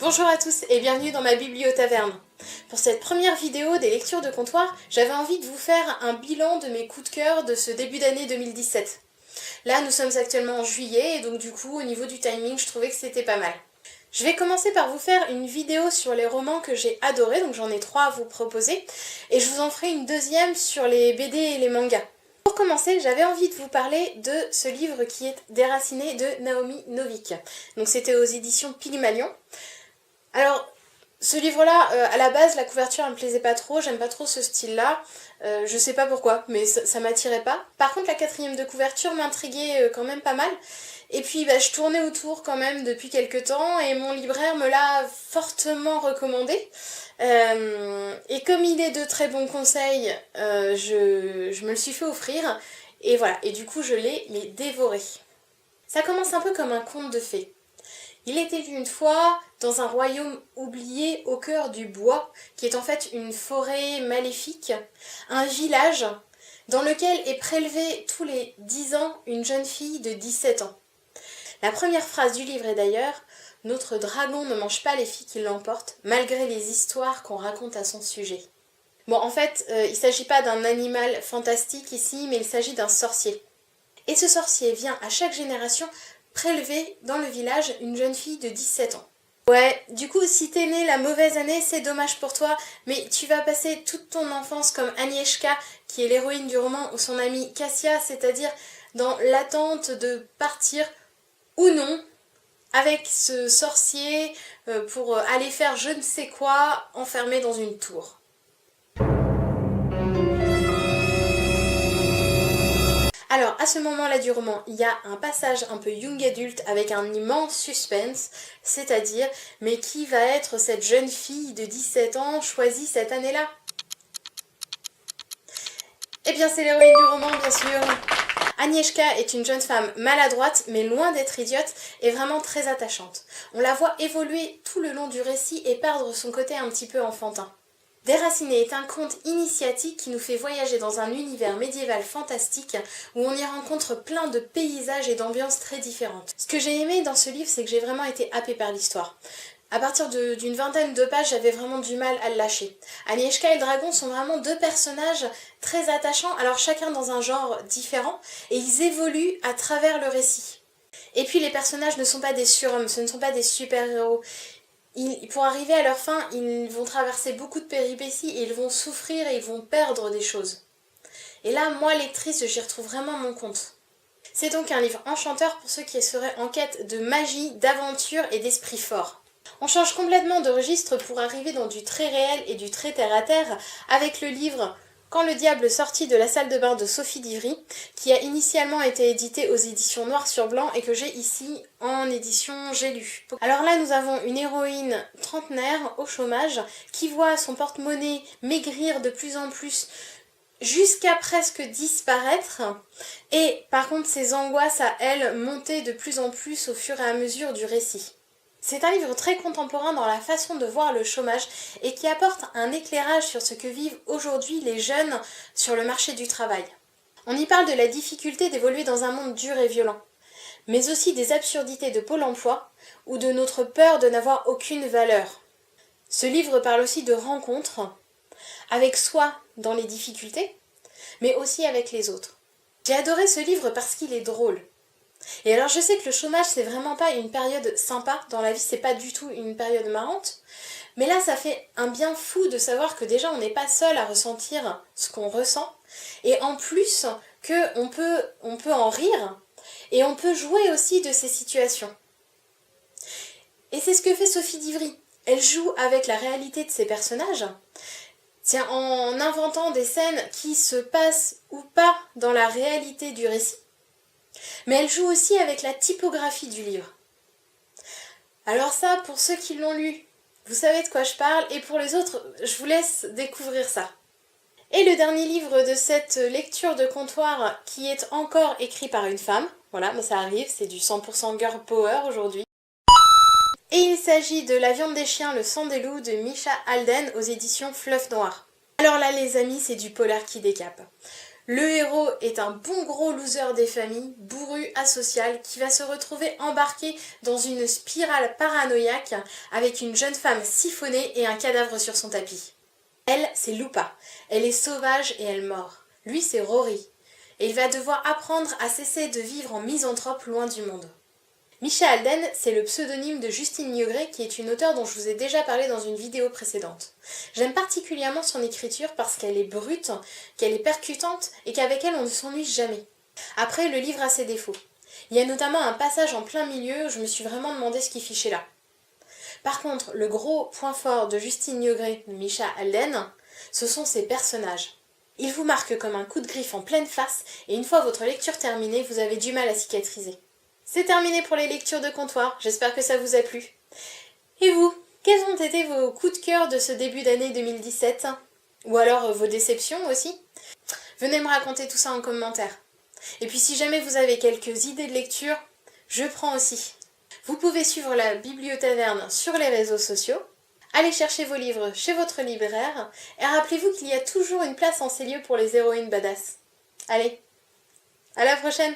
Bonjour à tous et bienvenue dans ma bibliotaverne. Pour cette première vidéo des lectures de comptoir, j'avais envie de vous faire un bilan de mes coups de cœur de ce début d'année 2017. Là, nous sommes actuellement en juillet et donc du coup, au niveau du timing, je trouvais que c'était pas mal. Je vais commencer par vous faire une vidéo sur les romans que j'ai adorés, donc j'en ai 3 à vous proposer, et je vous en ferai une deuxième sur les BD et les mangas. Pour commencer, j'avais envie de vous parler de ce livre qui est Déraciné de Naomi Novik. Donc c'était aux éditions Pygmalion. Alors, ce livre-là, à la base, la couverture elle me plaisait pas trop, j'aime pas trop ce style-là, je sais pas pourquoi, mais ça m'attirait pas. Par contre, la quatrième de couverture m'intriguait quand même pas mal, et puis je tournais autour quand même depuis quelques temps, et mon libraire me l'a fortement recommandé. Et comme il est de très bons conseils, je me le suis fait offrir, et voilà, et du coup je l'ai dévoré. Ça commence un peu comme un conte de fées. Il était une fois dans un royaume oublié au cœur du bois, qui est en fait une forêt maléfique, un village dans lequel est prélevée tous les 10 ans une jeune fille de 17 ans. La première phrase du livre est d'ailleurs « Notre dragon ne mange pas les filles qui l'emportent, malgré les histoires qu'on raconte à son sujet ». Bon, en fait, il ne s'agit pas d'un animal fantastique ici, mais il s'agit d'un sorcier. Et ce sorcier vient à chaque génération prélever dans le village une jeune fille de 17 ans. Ouais, du coup, si t'es née la mauvaise année, c'est dommage pour toi, mais tu vas passer toute ton enfance comme Agnieszka, qui est l'héroïne du roman, ou son amie Cassia, c'est-à-dire dans l'attente de partir ou non avec ce sorcier pour aller faire je ne sais quoi enfermé dans une tour. Alors, à ce moment-là du roman, il y a un passage un peu young adulte avec un immense suspense, c'est-à-dire, mais qui va être cette jeune fille de 17 ans choisie cette année-là? Eh bien, c'est l'héroïne du roman, bien sûr. Agnieszka est une jeune femme maladroite, mais loin d'être idiote, et vraiment très attachante. On la voit évoluer tout le long du récit et perdre son côté un petit peu enfantin. Déraciné est un conte initiatique qui nous fait voyager dans un univers médiéval fantastique où on y rencontre plein de paysages et d'ambiances très différentes. Ce que j'ai aimé dans ce livre, c'est que j'ai vraiment été happée par l'histoire. À partir d'une vingtaine de pages, j'avais vraiment du mal à le lâcher. Agnieszka et le dragon sont vraiment deux personnages très attachants, alors chacun dans un genre différent, et ils évoluent à travers le récit. Et puis les personnages ne sont pas des surhommes, ce ne sont pas des super-héros. Pour arriver à leur fin, ils vont traverser beaucoup de péripéties et ils vont souffrir et ils vont perdre des choses. Et là, moi, lectrice, j'y retrouve vraiment mon compte. C'est donc un livre enchanteur pour ceux qui seraient en quête de magie, d'aventure et d'esprit fort. On change complètement de registre pour arriver dans du très réel et du très terre-à-terre avec le livre Quand le diable sortit de la salle de bain de Sophie d'Ivry, qui a initialement été édité aux éditions Noir sur Blanc et que j'ai ici en édition J'ai lu. Alors là, nous avons une héroïne trentenaire au chômage qui voit son porte-monnaie maigrir de plus en plus jusqu'à presque disparaître et par contre ses angoisses à elle monter de plus en plus au fur et à mesure du récit. C'est un livre très contemporain dans la façon de voir le chômage et qui apporte un éclairage sur ce que vivent aujourd'hui les jeunes sur le marché du travail. On y parle de la difficulté d'évoluer dans un monde dur et violent, mais aussi des absurdités de Pôle emploi ou de notre peur de n'avoir aucune valeur. Ce livre parle aussi de rencontres, avec soi dans les difficultés, mais aussi avec les autres. J'ai adoré ce livre parce qu'il est drôle. Et alors je sais que le chômage c'est vraiment pas une période sympa dans la vie, c'est pas du tout une période marrante, mais là ça fait un bien fou de savoir que déjà on n'est pas seul à ressentir ce qu'on ressent, et en plus qu'on peut en rire, et on peut jouer aussi de ces situations. Et c'est ce que fait Sophie d'Ivry, elle joue avec la réalité de ses personnages, tiens, en inventant des scènes qui se passent ou pas dans la réalité du récit. Mais elle joue aussi avec la typographie du livre. Alors ça, pour ceux qui l'ont lu, vous savez de quoi je parle, et pour les autres, je vous laisse découvrir ça. Et le dernier livre de cette lecture de comptoir qui est encore écrit par une femme, voilà, mais ça arrive, c'est du 100% girl power aujourd'hui. Et il s'agit de La viande des chiens, le sang des loups de Misha Alden aux éditions Fleuve Noir. Alors là les amis, c'est du polar qui décape. Le héros est un bon gros loser des familles, bourru, asocial, qui va se retrouver embarqué dans une spirale paranoïaque avec une jeune femme siphonnée et un cadavre sur son tapis. Elle, c'est Lupa. Elle est sauvage et elle mord. Lui, c'est Rory. Et il va devoir apprendre à cesser de vivre en misanthrope loin du monde. Misha Alden, c'est le pseudonyme de Justine Niogré, qui est une auteure dont je vous ai déjà parlé dans une vidéo précédente. J'aime particulièrement son écriture parce qu'elle est brute, qu'elle est percutante et qu'avec elle on ne s'ennuie jamais. Après, le livre a ses défauts. Il y a notamment un passage en plein milieu où je me suis vraiment demandé ce qui fichait là. Par contre, le gros point fort de Justine Niogré, de Misha Alden, ce sont ses personnages. Ils vous marquent comme un coup de griffe en pleine face et une fois votre lecture terminée, vous avez du mal à cicatriser. C'est terminé pour les lectures de comptoir, j'espère que ça vous a plu. Et vous, quels ont été vos coups de cœur de ce début d'année 2017 ? Ou alors vos déceptions aussi ? Venez me raconter tout ça en commentaire. Et puis si jamais vous avez quelques idées de lecture, je prends aussi. Vous pouvez suivre la Bibliotaverne sur les réseaux sociaux, allez chercher vos livres chez votre libraire, et rappelez-vous qu'il y a toujours une place en ces lieux pour les héroïnes badass. Allez, à la prochaine!